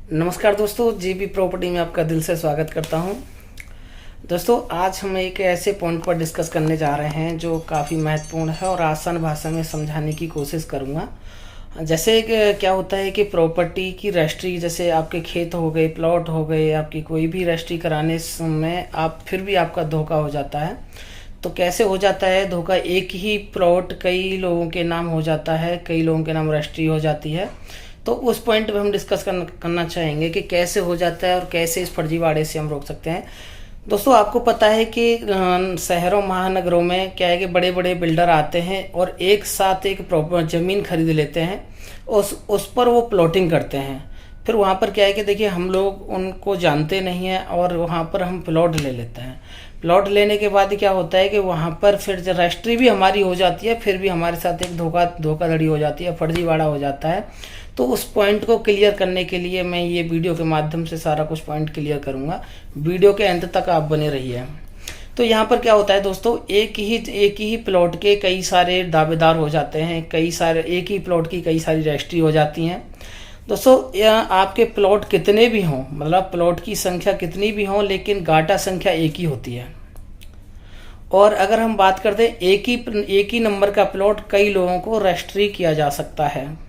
नमस्कार दोस्तों, GB property में आपका दिल से स्वागत करता हूं। दोस्तों, आज हम एक ऐसे पॉइंट पर डिस्कस करने जा रहे हैं जो काफ़ी महत्वपूर्ण है और आसान भाषा में समझाने की कोशिश करूंगा। जैसे क्या होता है कि प्रॉपर्टी की रजिस्ट्री, जैसे आपके खेत हो गए, प्लॉट हो गए, आपकी कोई भी रजिस्ट्री कराने समय आप फिर भी आपका धोखा हो जाता है। तो कैसे हो जाता है धोखा? एक ही प्लॉट कई लोगों के नाम हो जाता है, कई लोगों के नाम रजिस्ट्री हो जाती है। तो उस पॉइंट पे हम डिस्कस करना चाहेंगे कि कैसे हो जाता है और कैसे इस फर्जीवाड़े से हम रोक सकते हैं। दोस्तों, आपको पता है कि शहरों महानगरों में क्या है कि बड़े बड़े बिल्डर आते हैं और एक साथ एक प्रॉपर ज़मीन खरीद लेते हैं, उस पर वो प्लॉटिंग करते हैं। फिर वहाँ पर क्या है कि देखिए, हम लोग उनको जानते नहीं हैं और वहाँ पर हम प्लॉट ले लेते हैं। प्लॉट लेने के बाद क्या होता है कि वहाँ पर फिर रजिस्ट्री भी हमारी हो जाती है, फिर भी हमारे साथ एक धोखाधड़ी हो जाती है, फर्जीवाड़ा हो जाता है। तो उस पॉइंट को क्लियर करने के लिए मैं ये वीडियो के माध्यम से सारा कुछ पॉइंट क्लियर करूँगा। वीडियो के अंत तक आप बने रहिए। तो यहाँ पर क्या होता है दोस्तों, एक ही प्लॉट के कई सारे दावेदार हो जाते हैं, एक ही प्लॉट की कई सारी रजिस्ट्री हो जाती हैं। दोस्तों, आपके प्लॉट कितने भी हों, मतलब प्लॉट की संख्या कितनी भी हो, लेकिन गाटा संख्या एक ही होती है। और अगर हम बात करते हैं, एक ही नंबर का प्लॉट कई लोगों को रजिस्ट्री किया जा सकता है।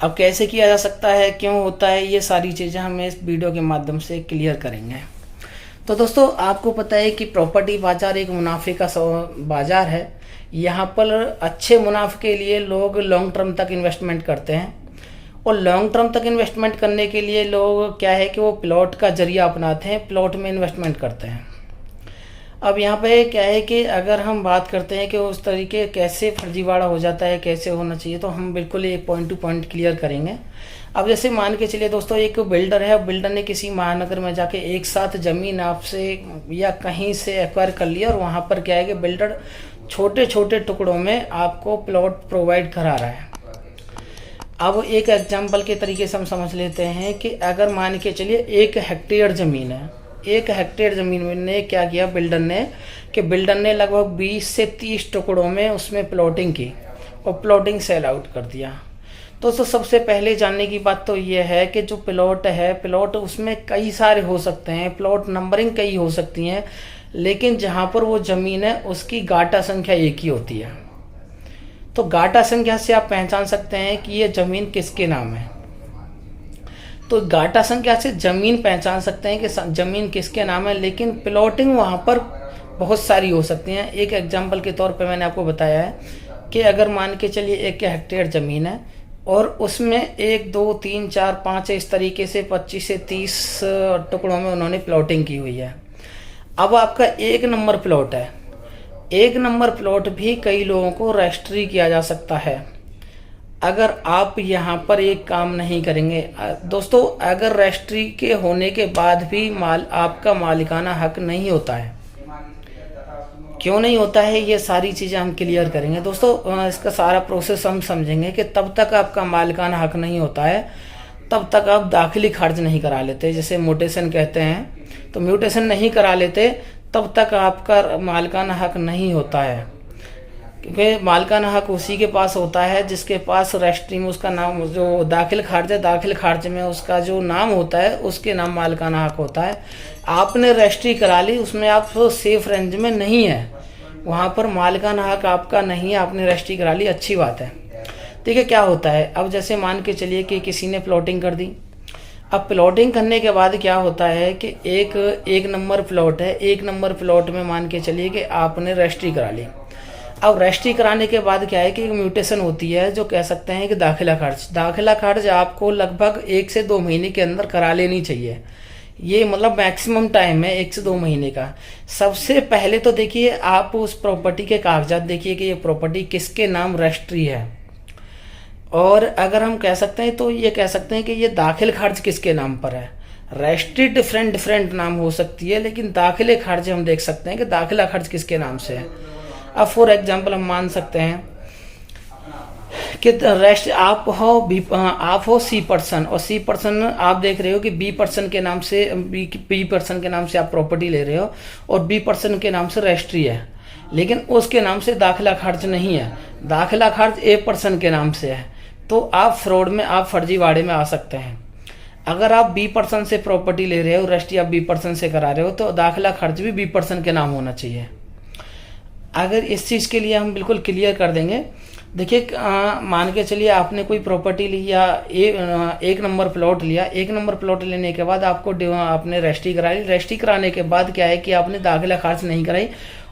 अब कैसे किया जा सकता है, क्यों होता है, ये सारी चीज़ें हम इस वीडियो के माध्यम से क्लियर करेंगे। तो दोस्तों, आपको पता है कि प्रॉपर्टी बाजार एक मुनाफे का बाजार है। यहाँ पर अच्छे मुनाफे के लिए लोग लॉन्ग टर्म तक इन्वेस्टमेंट करते हैं, और लॉन्ग टर्म तक इन्वेस्टमेंट करने के लिए लोग क्या है कि वो प्लॉट का जरिया अपनाते हैं, प्लॉट में इन्वेस्टमेंट करते हैं। अब यहाँ पे क्या है कि अगर हम बात करते हैं कि उस तरीके कैसे फर्जीवाड़ा हो जाता है, कैसे होना चाहिए, तो हम बिल्कुल एक पॉइंट टू पॉइंट क्लियर करेंगे। अब जैसे मान के चलिए दोस्तों, एक बिल्डर है, बिल्डर ने किसी महानगर में जाके एक साथ ज़मीन आपसे या कहीं से एक्वायर कर लिया, और वहाँ पर क्या है कि बिल्डर छोटे छोटे टुकड़ों में आपको प्लॉट प्रोवाइड करा रहा है। अब एक एग्जाम्पल के तरीके से हम समझ लेते हैं कि अगर मान के चलिए 1 हेक्टेयर ज़मीन है, 1 हेक्टेयर ज़मीन ने क्या किया बिल्डर ने लगभग 20 से 30 टुकड़ों में उसमें प्लॉटिंग की और प्लॉटिंग सेल आउट कर दिया। तो सबसे पहले जानने की बात तो ये है कि जो प्लॉट उसमें कई सारे हो सकते हैं, प्लॉट नंबरिंग कई हो सकती हैं, लेकिन जहाँ पर वो ज़मीन है उसकी गाटा संख्या एक ही होती है। तो गाटा संख्या से आप पहचान सकते हैं कि ये ज़मीन किसके नाम है। तो गाटा संख्या से ज़मीन पहचान सकते हैं कि ज़मीन किसके नाम है, लेकिन प्लॉटिंग वहाँ पर बहुत सारी हो सकती हैं। एक एग्जांपल के तौर पे मैंने आपको बताया है कि अगर मान के चलिए 1 हेक्टेयर ज़मीन है और उसमें 1 2 3 4 5 इस तरीके से 25 से 30 टुकड़ों में उन्होंने प्लॉटिंग की हुई है। अब आपका 1 नंबर प्लॉट है, 1 नंबर प्लॉट भी कई लोगों को रजिस्ट्री किया जा सकता है अगर आप यहाँ पर एक काम नहीं करेंगे। दोस्तों, अगर रजिस्ट्री के होने के बाद भी आपका मालिकाना हक नहीं होता है, क्यों नहीं होता है, ये सारी चीज़ें हम क्लियर करेंगे। दोस्तों, इसका सारा प्रोसेस हम समझेंगे कि तब तक आपका मालिकाना हक नहीं होता है, तब तक आप दाखिली खारिज नहीं करा लेते, जैसे म्यूटेशन कहते हैं। तो म्यूटेशन नहीं करा लेते तब तक आपका मालिकाना हक नहीं होता है, क्योंकि मालिकाना हक उसी के पास होता है जिसके पास रजिस्ट्री में उसका नाम, जो दाखिल खारिज में उसका जो नाम होता है उसके नाम मालिकाना हक होता है। आपने रजिस्ट्री करा ली, उसमें आप सेफ रेंज में नहीं है, वहाँ पर मालिकाना हक आपका नहीं है, आपने रजिस्ट्री करा ली, अच्छी बात है। ठीक है, क्या होता है, अब जैसे मान के चलिए कि किसी ने प्लॉटिंग कर दी। अब प्लॉटिंग करने के बाद क्या होता है कि एक नंबर प्लॉट है, 1 नंबर प्लॉट में मान के चलिए कि आपने रजिस्ट्री करा ली। अब रजिस्ट्री कराने के बाद क्या है कि एक म्यूटेशन होती है, जो कह सकते हैं कि दाखिला खर्च आपको लगभग 1 से 2 महीने के अंदर करा लेनी चाहिए। ये मतलब मैक्सिमम टाइम है 1 से 2 महीने का। सबसे पहले तो देखिए, आप उस प्रॉपर्टी के कागजात देखिए कि ये प्रॉपर्टी किसके नाम रजिस्ट्री है, और अगर हम कह सकते हैं तो ये कह सकते हैं कि ये दाखिल खर्च किसके नाम पर है। रजिस्ट्री डिफरेंट नाम हो सकती है, लेकिन दाखिले खर्च हम देख सकते हैं कि दाखिला खर्च किसके नाम से है। अब फॉर एग्जांपल हम मान सकते हैं कि आप हो सी पर्सन, और सी पर्सन आप देख रहे हो कि बी पर्सन के नाम से आप प्रॉपर्टी ले रहे हो, और बी पर्सन के नाम से रजिस्ट्री है, लेकिन उसके नाम से दाखिला खर्च नहीं है, दाखिला खर्च ए पर्सन के नाम से है। तो आप फ्रॉड में, आप फर्जीवाड़े में आ सकते हैं। अगर आप B% से प्रॉपर्टी ले रहे हो, रजिस्ट्री आप B% से करा रहे हो, तो दाखिला खर्च भी B% के नाम होना चाहिए। अगर इस चीज़ के लिए हम बिल्कुल क्लियर कर देंगे, देखिए मान के चलिए आपने कोई प्रॉपर्टी ली या एक नंबर प्लॉट लिया। एक नंबर प्लॉट लेने के बाद आपको आपने रजिस्ट्री कराई। रजिस्ट्री कराने के बाद क्या है कि आपने दाखिला खारिज नहीं कराई,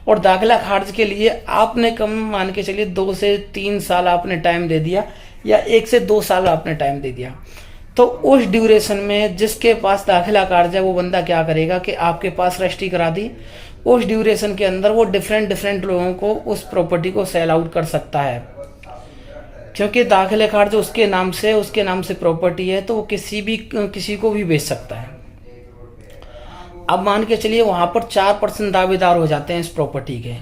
और दाखिला खारिज के लिए आपने कम मान के चलिए 2 से 3 साल आपने टाइम दे दिया, या 1 से 2 साल आपने टाइम दे दिया। तो उस ड्यूरेशन में जिसके पास दाखिला खारिज है वो बंदा क्या करेगा कि आपके पास रजिस्ट्री करा दी, उस ड्यूरेशन के अंदर वो डिफरेंट लोगों को उस प्रॉपर्टी को सेल आउट कर सकता है, क्योंकि दाखिले खारिज उसके नाम से प्रॉपर्टी है, तो वो किसी को भी बेच सकता है। अब मान के चलिए वहां पर 4% दावेदार हो जाते हैं इस प्रॉपर्टी के।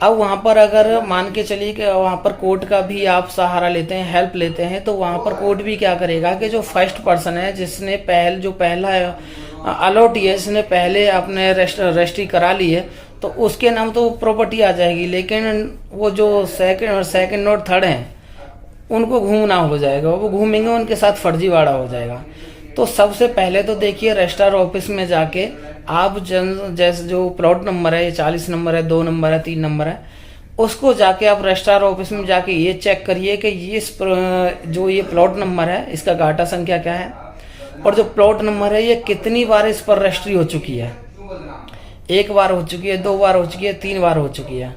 अब वहां पर अगर मान के चलिए कि वहां पर कोर्ट का भी आप सहारा लेते हैं, हेल्प लेते हैं, तो वहां पर कोर्ट भी क्या करेगा कि जो फर्स्ट पर्सन है, जिसने पहला अलॉटी है, जिसने पहले आपने रजिस्ट्री करा ली है, तो उसके नाम तो प्रॉपर्टी आ जाएगी, लेकिन वो जो सेकंड और थर्ड हैं उनको घूमना हो जाएगा, वो घूमेंगे, उनके साथ फर्जीवाड़ा हो जाएगा। तो सबसे पहले तो देखिए रजिस्ट्रार ऑफिस में जाके आप जैसे जो प्लॉट नंबर है, 40 नंबर है, 2 नंबर है, 3 नंबर है, उसको जाके आप रजिस्ट्रार ऑफिस में जाके ये चेक करिए कि जो ये प्लॉट नंबर है इसका गाटा संख्या क्या है, और जो प्लॉट नंबर है ये कितनी बार इस पर रजिस्ट्री हो चुकी है। 1 बार हो चुकी है, 2 बार हो चुकी है, 3 बार हो चुकी है।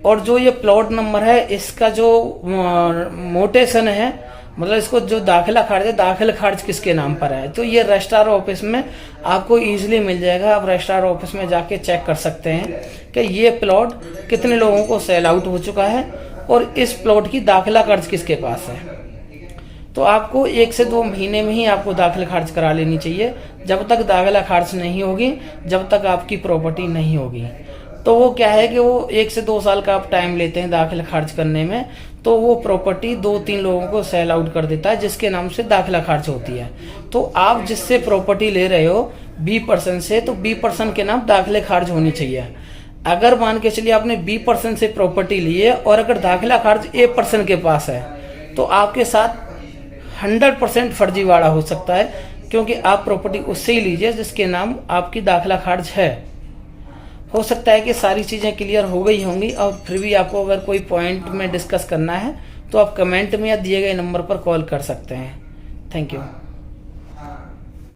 और जो ये प्लॉट नंबर है इसका जो मोटेशन है, मतलब इसको जो दाखिला खारिज है, दाखिल खारिज किसके नाम पर है, तो ये रजिस्ट्रार ऑफिस में आपको इजीली मिल जाएगा। आप रजिस्ट्रार ऑफिस में जाके चेक कर सकते हैं कि ये प्लॉट कितने लोगों को सेल आउट हो चुका है और इस प्लॉट की दाखिला खारिज किसके पास है। तो आपको 1 से 2 महीने में ही आपको दाखिला खारिज करा लेनी चाहिए। जब तक दाखिला खारिज नहीं होगी, जब तक आपकी प्रॉपर्टी नहीं होगी, तो वो क्या है कि वो 1 से 2 साल का आप टाइम लेते हैं दाखिला खारिज करने में, तो वो प्रॉपर्टी 2-3 लोगों को सेल आउट कर देता है, जिसके नाम से दाखिला खारिज होती है। तो आप जिससे प्रॉपर्टी ले रहे हो B% से, तो B% के नाम दाखिले खारिज होनी चाहिए। अगर मान के चलिए आपने B% से प्रॉपर्टी ली है और अगर दाखिला खारिज A% के पास है, तो आपके साथ 100% फर्जीवाड़ा हो सकता है, क्योंकि आप प्रॉपर्टी उससे ही लीजिए जिसके नाम आपकी दाखिला खारिज है। हो सकता है कि सारी चीज़ें क्लियर हो गई होंगी, और फिर भी आपको अगर कोई पॉइंट में डिस्कस करना है तो आप कमेंट में या दिए गए नंबर पर कॉल कर सकते हैं। Thank you.